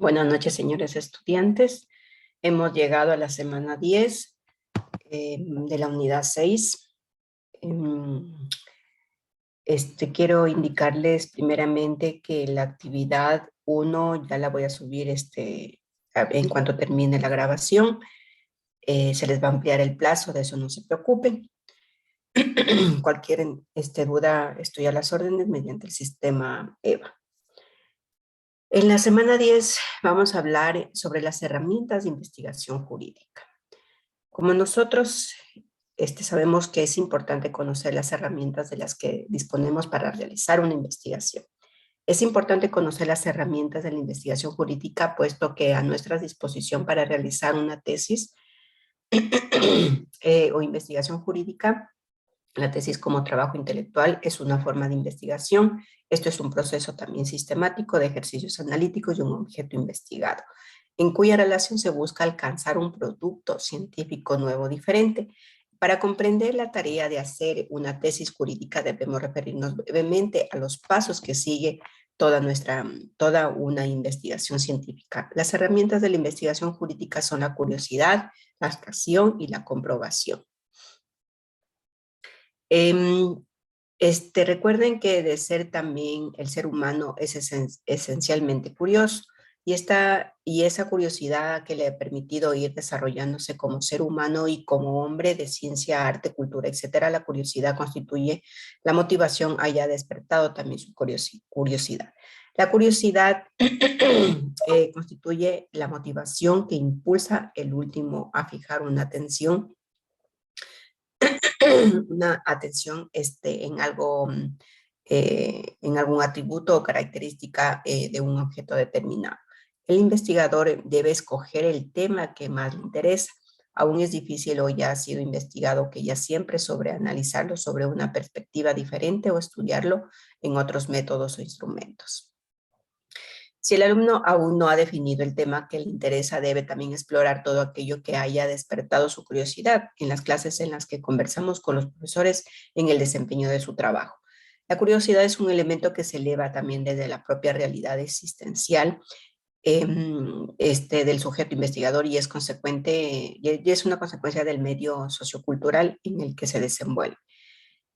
Buenas noches, señores estudiantes. Hemos llegado a la semana 10 de la unidad 6. Quiero indicarles primeramente que la actividad 1 ya la voy a subir en cuanto termine la grabación. Se les va a ampliar el plazo, de eso no se preocupen. Cualquier duda, estoy a las órdenes mediante el sistema EVA. En la semana 10 vamos a hablar sobre las herramientas de investigación jurídica. Como nosotros sabemos que es importante conocer las herramientas de las que disponemos para realizar una investigación. Es importante conocer las herramientas de la investigación jurídica, puesto que a nuestra disposición para realizar una tesis o investigación jurídica, la tesis como trabajo intelectual es una forma de investigación. Esto es un proceso también sistemático de ejercicios analíticos y un objeto investigado, en cuya relación se busca alcanzar un producto científico nuevo diferente. Para comprender la tarea de hacer una tesis jurídica debemos referirnos brevemente a los pasos que sigue toda una investigación científica. Las herramientas de la investigación jurídica son la curiosidad, la abstracción y la comprobación. Recuerden que de ser también el ser humano es esencialmente curioso y esa curiosidad que le ha permitido ir desarrollándose como ser humano y como hombre de ciencia, arte, cultura, etcétera, la curiosidad constituye la motivación haya despertado también su curiosidad. La curiosidad constituye la motivación que impulsa el último a fijar una atención en algo, en algún atributo o característica de un objeto determinado. El investigador debe escoger el tema que más le interesa. Aún es difícil o ya ha sido investigado que ya siempre sobre analizarlo sobre una perspectiva diferente o estudiarlo en otros métodos o instrumentos. Si el alumno aún no ha definido el tema que le interesa, debe también explorar todo aquello que haya despertado su curiosidad en las clases en las que conversamos con los profesores en el desempeño de su trabajo. La curiosidad es un elemento que se eleva también desde la propia realidad existencial del sujeto investigador y es consecuente, y es una consecuencia del medio sociocultural en el que se desenvuelve.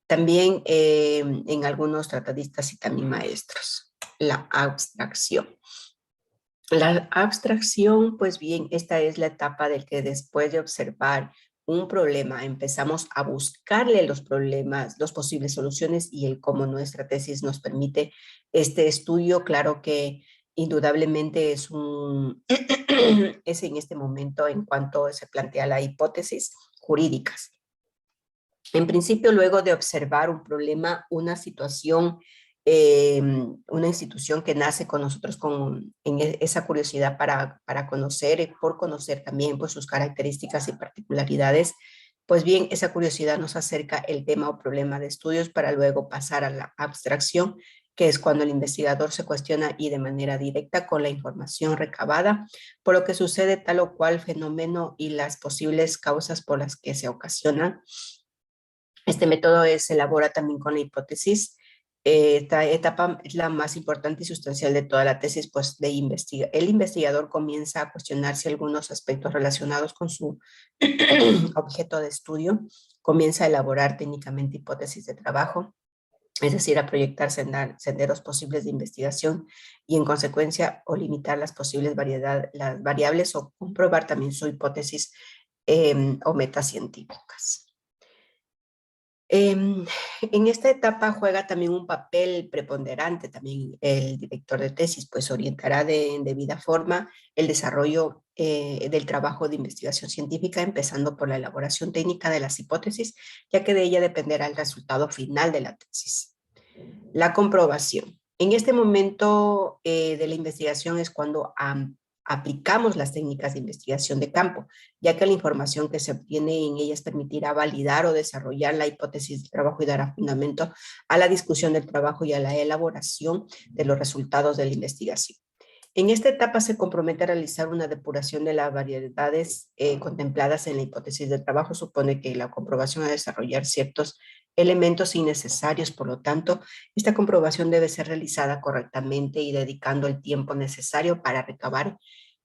También en algunos tratadistas y también maestros. La abstracción. La abstracción, pues bien, esta es la etapa del que después de observar un problema empezamos a buscarle los problemas, las posibles soluciones y el cómo nuestra tesis nos permite este estudio. Claro que indudablemente es en este momento en cuanto se plantea la hipótesis jurídicas. En principio, luego de observar un problema, una situación, una institución que nace con nosotros en esa curiosidad para conocer, por conocer también pues, sus características y particularidades, pues bien, esa curiosidad nos acerca el tema o problema de estudios para luego pasar a la abstracción, que es cuando el investigador se cuestiona y de manera directa con la información recabada por lo que sucede tal o cual fenómeno y las posibles causas por las que se ocasionan. Este método se elabora también con la hipótesis. Esta etapa es la más importante y sustancial de toda la tesis, pues el investigador comienza a cuestionarse algunos aspectos relacionados con su objeto de estudio, comienza a elaborar técnicamente hipótesis de trabajo, es decir, a proyectar senderos posibles de investigación y en consecuencia o limitar las posibles las variables o comprobar también su hipótesis o metas científicas. En esta etapa juega también un papel preponderante también el director de tesis, pues orientará en debida forma el desarrollo del trabajo de investigación científica, empezando por la elaboración técnica de las hipótesis, ya que de ella dependerá el resultado final de la tesis. La comprobación. En este momento de la investigación es cuando aplicamos las técnicas de investigación de campo, ya que la información que se obtiene en ellas permitirá validar o desarrollar la hipótesis de trabajo y dará fundamento a la discusión del trabajo y a la elaboración de los resultados de la investigación. En esta etapa se compromete a realizar una depuración de las variedades contempladas en la hipótesis de trabajo. Supone que la comprobación a desarrollar ciertos elementos innecesarios. Por lo tanto, esta comprobación debe ser realizada correctamente y dedicando el tiempo necesario para recabar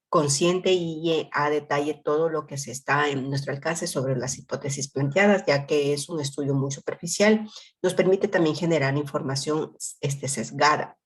consciente y a detalle todo lo que se está en nuestro alcance sobre las hipótesis planteadas, ya que es un estudio muy superficial. Nos permite también generar información sesgada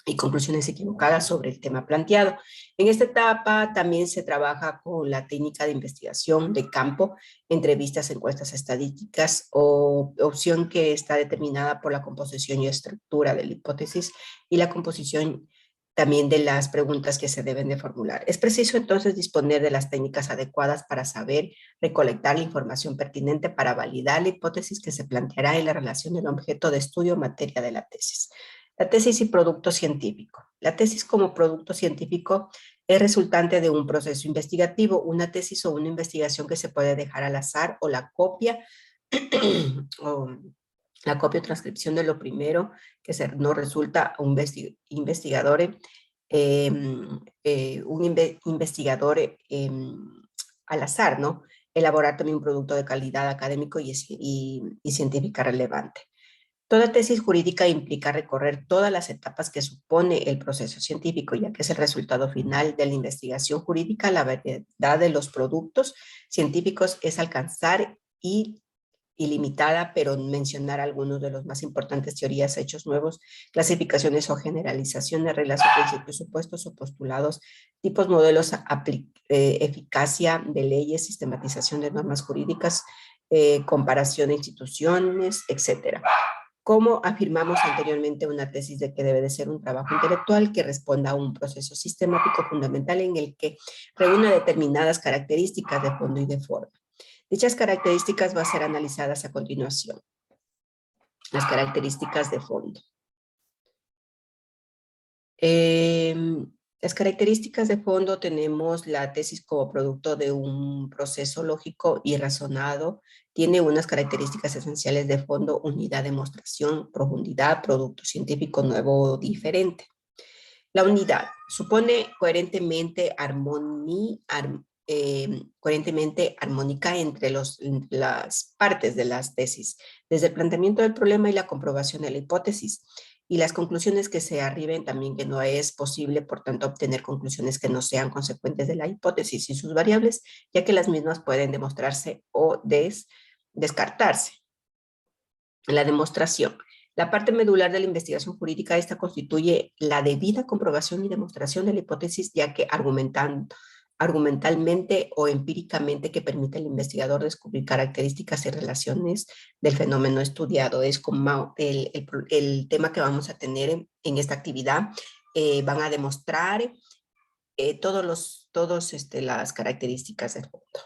y conclusiones equivocadas sobre el tema planteado. En esta etapa también se trabaja con la técnica de investigación de campo, entrevistas, encuestas estadísticas o opción que está determinada por la composición y estructura de la hipótesis y la composición también de las preguntas que se deben de formular. Es preciso entonces disponer de las técnicas adecuadas para saber recolectar la información pertinente para validar la hipótesis que se planteará en la relación del objeto de estudio en materia de la tesis. La tesis y producto científico. La tesis como producto científico es resultante de un proceso investigativo, una tesis o una investigación que se puede dejar al azar o la copia o la copia o transcripción de lo primero que no resulta un investigador, investigador al azar, ¿no? Elaborar también un producto de calidad académico y científica relevante. Toda tesis jurídica implica recorrer todas las etapas que supone el proceso científico, ya que es el resultado final de la investigación jurídica. La verdad de los productos científicos es alcanzar y ilimitada, pero mencionar algunos de los más importantes teorías, hechos nuevos, clasificaciones o generalizaciones, reglas o principios supuestos o postulados, tipos, modelos, eficacia de leyes, sistematización de normas jurídicas, comparación de instituciones, etcétera. Como afirmamos anteriormente, una tesis de que debe de ser un trabajo intelectual que responda a un proceso sistemático fundamental en el que reúne determinadas características de fondo y de forma. Dichas características van a ser analizadas a continuación. Las características de fondo. Las características de fondo tenemos la tesis como producto de un proceso lógico y razonado. Tiene unas características esenciales de fondo: unidad, demostración, profundidad, producto científico nuevo o diferente. La unidad supone coherentemente armónica entre las partes de las tesis, desde el planteamiento del problema y la comprobación de la hipótesis, y las conclusiones que se arriben también, que no es posible, por tanto, obtener conclusiones que no sean consecuentes de la hipótesis y sus variables, ya que las mismas pueden demostrarse o descartarse. La demostración. La parte medular de la investigación jurídica, esta constituye la debida comprobación y demostración de la hipótesis, ya que argumentalmente o empíricamente, que permite al investigador descubrir características y relaciones del fenómeno estudiado. Es como el tema que vamos a tener en esta actividad. Van a demostrar todas las características del fondo.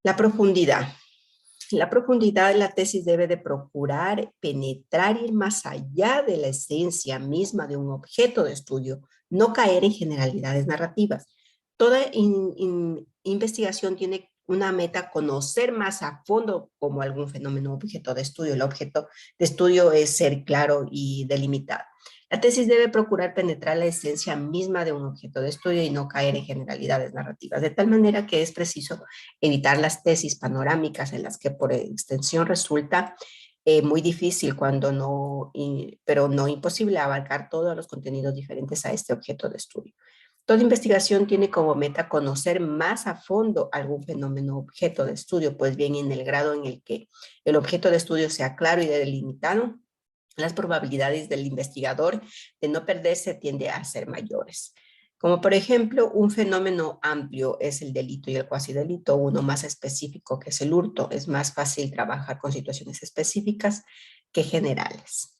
La profundidad. La profundidad de la tesis debe de procurar penetrar, ir más allá de la esencia misma de un objeto de estudio, no caer en generalidades narrativas. Toda investigación tiene una meta: conocer más a fondo como algún fenómeno objeto de estudio. El objeto de estudio es ser claro y delimitado. La tesis debe procurar penetrar la esencia misma de un objeto de estudio y no caer en generalidades narrativas, de tal manera que es preciso evitar las tesis panorámicas en las que por extensión resulta muy difícil, pero no imposible, abarcar todos los contenidos diferentes a este objeto de estudio. Toda investigación tiene como meta conocer más a fondo algún fenómeno objeto de estudio, pues bien, en el grado en el que el objeto de estudio sea claro y delimitado, las probabilidades del investigador de no perderse tiende a ser mayores. Como por ejemplo, un fenómeno amplio es el delito y el cuasidelito, uno más específico que es el hurto. Es más fácil trabajar con situaciones específicas que generales.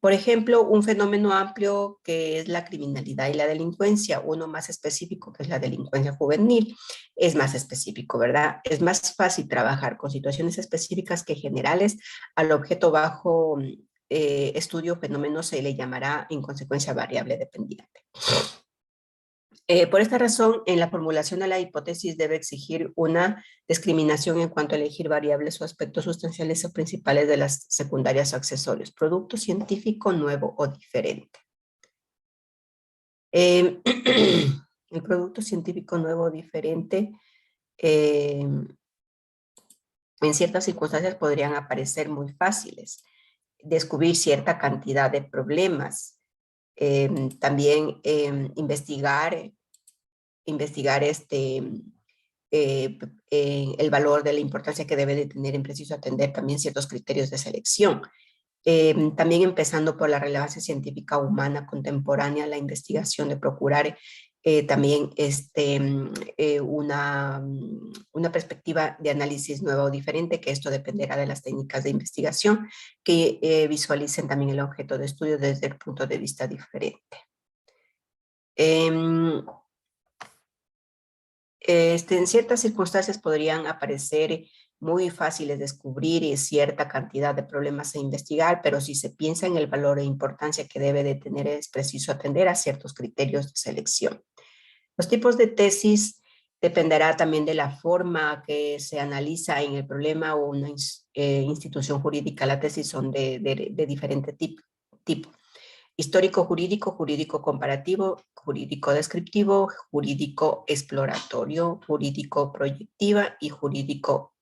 Por ejemplo, un fenómeno amplio que es la criminalidad y la delincuencia, uno más específico que es la delincuencia juvenil, es más específico, ¿verdad? Es más fácil trabajar con situaciones específicas que generales. Al objeto bajo estudio fenómeno se le llamará en consecuencia variable dependiente. Por esta razón, en la formulación de la hipótesis debe exigir una discriminación en cuanto a elegir variables o aspectos sustanciales o principales de las secundarias o accesorios. Producto científico nuevo o diferente. El producto científico nuevo o diferente en ciertas circunstancias podrían aparecer muy fáciles, descubrir cierta cantidad de problemas, también investigar el valor de la importancia que debe de tener en preciso atender también ciertos criterios de selección. También empezando por la relevancia científica humana contemporánea, la investigación de procurar también una perspectiva de análisis nueva o diferente, que esto dependerá de las técnicas de investigación que visualicen también el objeto de estudio desde el punto de vista diferente. En ciertas circunstancias podrían aparecer muy fáciles de descubrir y cierta cantidad de problemas a investigar, pero si se piensa en el valor e importancia que debe de tener, es preciso atender a ciertos criterios de selección. Los tipos de tesis dependerá también de la forma que se analiza en el problema o una institución jurídica. La tesis son de diferente tipo. Histórico-jurídico, jurídico-comparativo, jurídico-descriptivo, jurídico-exploratorio, jurídico-proyectiva y jurídico-propositiva.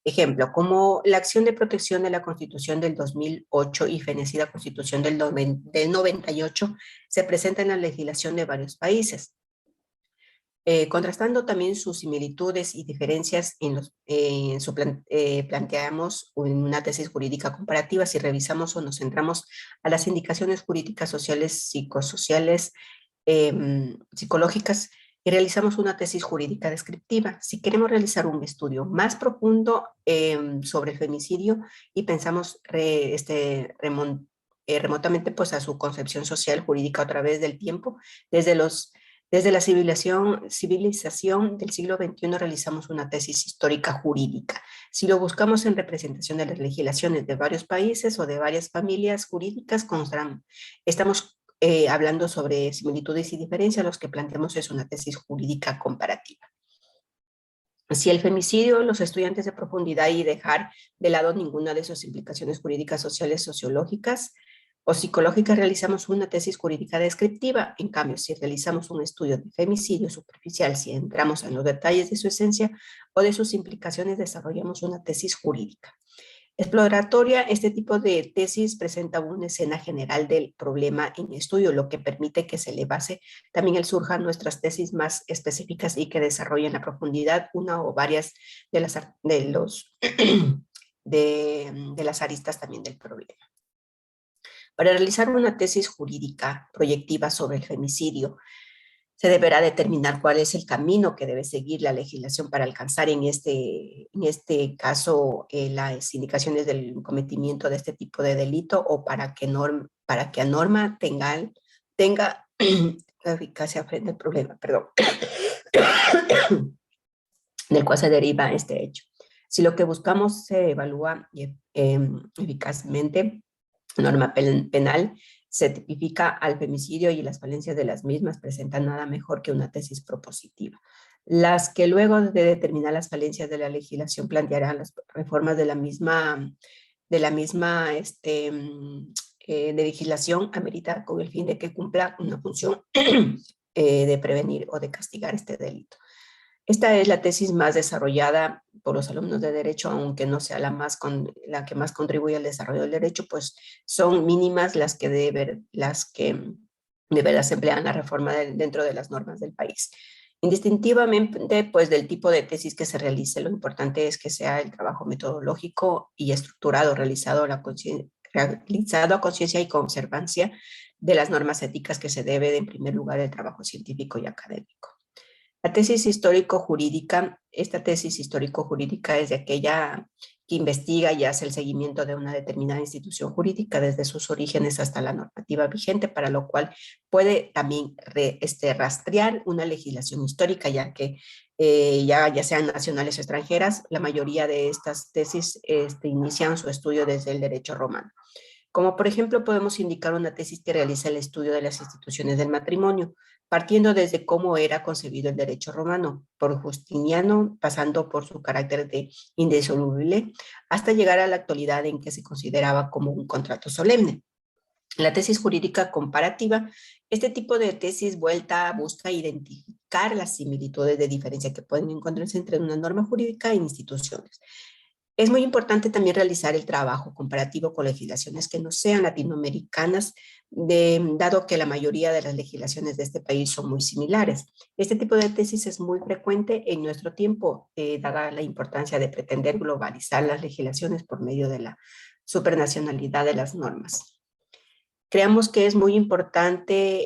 Ejemplo, como la acción de protección de la Constitución del 2008 y fenecida Constitución del 98 se presenta en la legislación de varios países. Contrastando también sus similitudes y diferencias, planteamos en una tesis jurídica comparativa si revisamos o nos centramos a las indicaciones jurídicas sociales, psicosociales, psicológicas, y realizamos una tesis jurídica descriptiva. Si queremos realizar un estudio más profundo sobre el femicidio y pensamos remotamente pues, a su concepción social jurídica a través del tiempo, desde la civilización del siglo XXI realizamos una tesis histórica jurídica. Si lo buscamos en representación de las legislaciones de varios países o de varias familias jurídicas, estamos hablando sobre similitudes y diferencias, los que planteamos es una tesis jurídica comparativa. Si el femicidio, los estudiantes de profundidad y dejar de lado ninguna de sus implicaciones jurídicas, sociales, sociológicas o psicológicas, realizamos una tesis jurídica descriptiva. En cambio, si realizamos un estudio de femicidio superficial, si entramos en los detalles de su esencia o de sus implicaciones, desarrollamos una tesis jurídica. Exploratoria, este tipo de tesis presenta una escena general del problema en estudio, lo que permite que se le base también surjan nuestras tesis más específicas y que desarrollen a profundidad una o varias de las aristas también del problema. Para realizar una tesis jurídica proyectiva sobre el femicidio, se deberá determinar cuál es el camino que debe seguir la legislación para alcanzar en este caso las indicaciones del cometimiento de este tipo de delito o para que a norma tenga eficacia frente al problema, perdón, del cual se deriva este hecho. Si lo que buscamos se evalúa eficazmente, norma penal, se tipifica al femicidio y las falencias de las mismas presentan nada mejor que una tesis propositiva. Las que luego de determinar las falencias de la legislación plantearán las reformas de la misma de legislación amerita con el fin de que cumpla una función de prevenir o de castigar este delito. Esta es la tesis más desarrollada por los alumnos de Derecho, aunque no sea la que más contribuye al desarrollo del derecho, pues son mínimas las que de verdad se emplean la reforma dentro de las normas del país. Indistintivamente, pues del tipo de tesis que se realice, lo importante es que sea el trabajo metodológico y estructurado realizado a conciencia y con observancia de las normas éticas que se debe de, en primer lugar, el trabajo científico y académico. La tesis histórico-jurídica, esta tesis histórico-jurídica es de aquella que investiga y hace el seguimiento de una determinada institución jurídica desde sus orígenes hasta la normativa vigente, para lo cual puede también rastrear una legislación histórica, ya que ya sean nacionales o extranjeras, la mayoría de estas tesis inician su estudio desde el derecho romano. Como por ejemplo podemos indicar una tesis que realiza el estudio de las instituciones del matrimonio, partiendo desde cómo era concebido el derecho romano, por Justiniano, pasando por su carácter de indisoluble, hasta llegar a la actualidad en que se consideraba como un contrato solemne. La tesis jurídica comparativa, este tipo de tesis busca identificar las similitudes de diferencia que pueden encontrarse entre una norma jurídica e instituciones. Es muy importante también realizar el trabajo comparativo con legislaciones que no sean latinoamericanas, dado que la mayoría de las legislaciones de este país son muy similares. Este tipo de tesis es muy frecuente en nuestro tiempo, dada la importancia de pretender globalizar las legislaciones por medio de la supranacionalidad de las normas. Creemos que es muy importante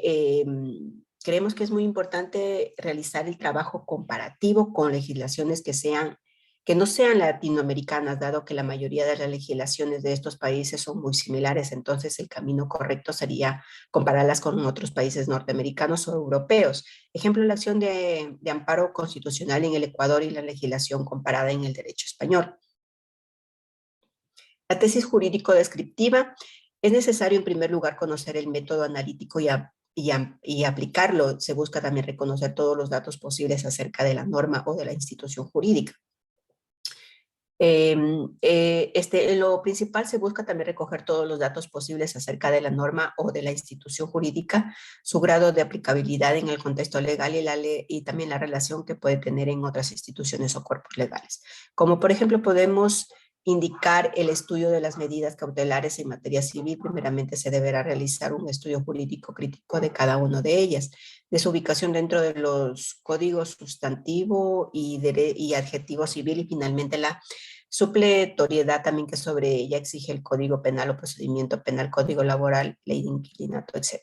realizar el trabajo comparativo con legislaciones que no sean latinoamericanas, dado que la mayoría de las legislaciones de estos países son muy similares. Entonces, el camino correcto sería compararlas con otros países norteamericanos o europeos. Ejemplo, la acción de amparo constitucional en el Ecuador y la legislación comparada en el derecho español. La tesis jurídico-descriptiva. Es necesario, en primer lugar, conocer el método analítico y aplicarlo. Se busca también reconocer todos los datos posibles acerca de la norma o de la institución jurídica. Lo principal, se busca también recoger todos los datos posibles acerca de la norma o de la institución jurídica, su grado de aplicabilidad en el contexto legal y también la relación que puede tener en otras instituciones o cuerpos legales. Como por ejemplo podemos indicar el estudio de las medidas cautelares en materia civil. Primeramente se deberá realizar un estudio jurídico crítico de cada una de ellas, de su ubicación dentro de los códigos sustantivo y adjetivo civil, y finalmente la supletoriedad también que sobre ella exige el Código Penal o Procedimiento Penal, Código Laboral, Ley de Inquilinato, etc.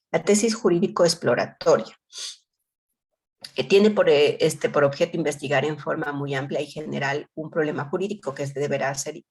La tesis jurídico exploratoria, que tiene por objeto investigar en forma muy amplia y general un problema jurídico que se deberá ser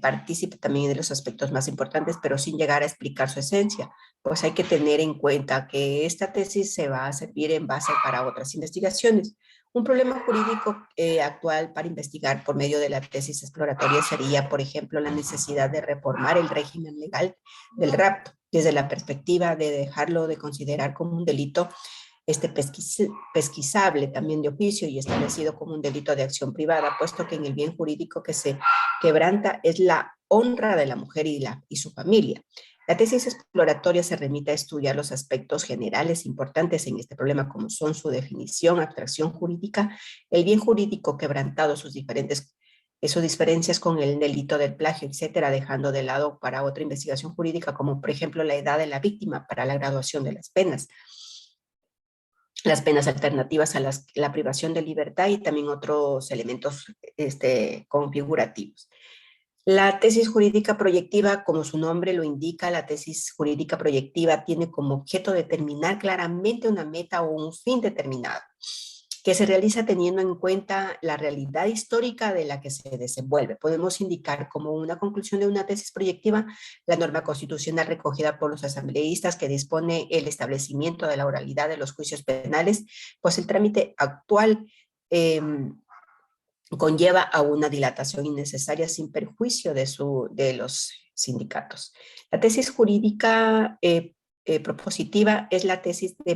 partícipe también de los aspectos más importantes, pero sin llegar a explicar su esencia. Pues hay que tener en cuenta que esta tesis se va a servir en base para otras investigaciones. Un problema jurídico actual para investigar por medio de la tesis exploratoria sería, por ejemplo, la necesidad de reformar el régimen legal del rapto desde la perspectiva de dejarlo de considerar como un delito pesquisable también de oficio y establecido como un delito de acción privada, puesto que en el bien jurídico que se quebranta es la honra de la mujer y su familia. La tesis exploratoria se remite a estudiar los aspectos generales importantes en este problema, como son su definición, abstracción jurídica, el bien jurídico quebrantado, sus diferencias con el delito del plagio, etcétera, dejando de lado para otra investigación jurídica, como por ejemplo la edad de la víctima para la graduación de las penas alternativas a la privación de libertad y también otros elementos configurativos. La tesis jurídica proyectiva, como su nombre lo indica, la tesis jurídica proyectiva tiene como objeto determinar claramente una meta o un fin determinado, que se realiza teniendo en cuenta la realidad histórica de la que se desenvuelve. Podemos indicar como una conclusión de una tesis proyectiva la norma constitucional recogida por los asambleístas que dispone el establecimiento de la oralidad de los juicios penales, pues el trámite actual conlleva a una dilatación innecesaria sin perjuicio de los sindicatos. La tesis jurídica propositiva es la tesis de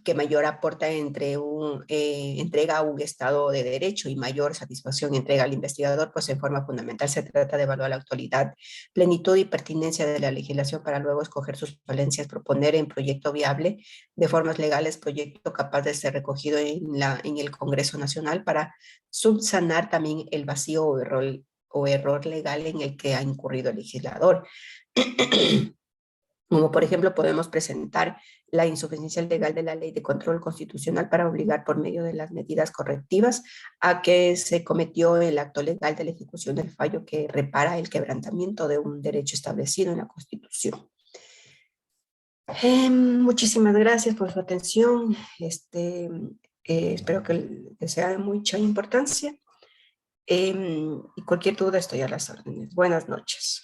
que mayor aporta entrega a un Estado de Derecho y mayor satisfacción entrega al investigador, pues en forma fundamental se trata de evaluar la actualidad, plenitud y pertinencia de la legislación para luego escoger sus falencias, proponer en proyecto viable de formas legales, proyecto capaz de ser recogido en el Congreso Nacional para subsanar también el vacío o error legal en el que ha incurrido el legislador. Como por ejemplo podemos presentar la insuficiencia legal de la ley de control constitucional para obligar por medio de las medidas correctivas a que se cometió el acto legal de la ejecución del fallo que repara el quebrantamiento de un derecho establecido en la Constitución. Muchísimas gracias por su atención. Espero que sea de mucha importancia. Y cualquier duda estoy a las órdenes. Buenas noches.